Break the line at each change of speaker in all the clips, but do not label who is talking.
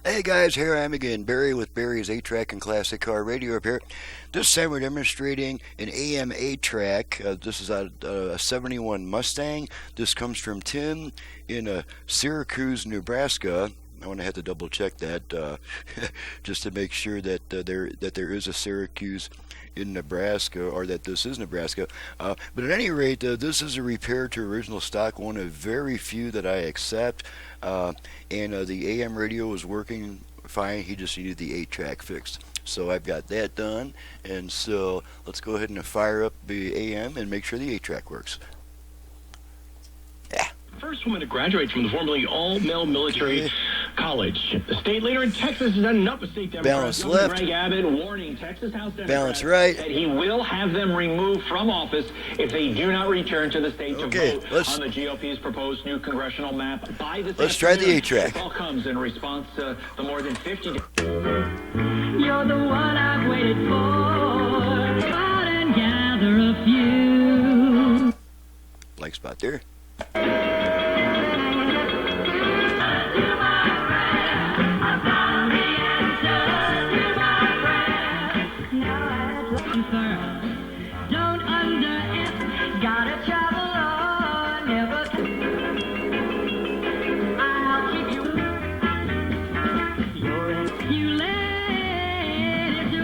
Hey guys, here I am again, Barry with Barry's 8-track and classic car radio repair. This time we're demonstrating an AM-8 track. This is a 71 Mustang. This comes from Tim in Syracuse, Nebraska. I want to have to double check that just to make sure that there is a Syracuse in Nebraska, or that this is Nebraska. But at any rate, this is a repair to original stock, one of very few that I accept. And the AM radio was working fine. He just needed the 8-track fixed. So I've got that done. And so let's go ahead and fire up the AM and make sure the 8-track works. Yeah.
First woman to graduate from the formerly all-male military college. The state leader in Texas has done enough with state Democrats.
Balance left.
Greg Abbott warning Texas House Democrats
Balance right.
that he will have them removed from office if they do not return to the state to vote on the GOP's proposed new congressional map by this
Let's try the
afternoon.
8-track.
This all comes in response to the more than 50...
You're the one I've waited for. Go out and gather a few.
Blank spot there.
Don't underestimate, gotta travel on, never. I'll keep you. You let it do.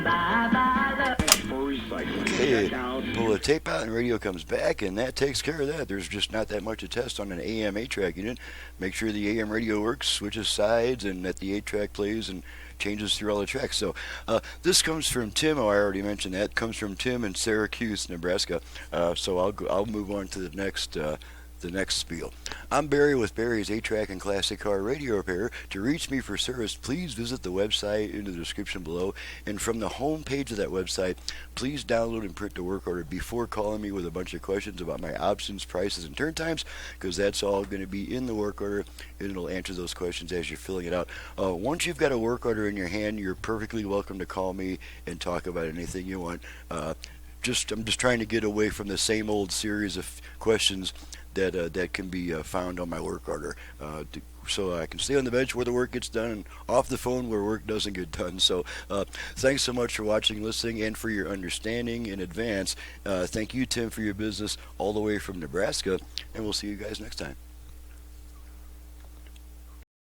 Bye bye.
For recycling.
Okay,
Check out.
pull the tape out and radio comes back, and that takes care of that. There's just not that much to test on an AM 8-track unit. Make sure the AM radio works, switches sides, and that the 8-track plays and changes through all the tracks. So this comes from Tim. Oh, I already mentioned that. Comes from Tim in Syracuse, Nebraska. So I'll move on to the next spiel. I'm Barry with Barry's 8-track and classic car radio repair. To reach me for service, please visit the website in the description below, and from the home page of that website, please download and print the work order before calling me with a bunch of questions about my options, prices, and turn times, because that's all going to be in the work order, and it'll answer those questions as you're filling it out. Once you've got a work order in your hand, you're perfectly welcome to call me and talk about anything you want. I'm just trying to get away from the same old series of questions that can be found on my work order, so I can stay on the bench where the work gets done and off the phone where work doesn't get done. So thanks so much for watching, listening, and for your understanding in advance. Thank you, Tim, for your business all the way from Nebraska, and we'll see you guys next time.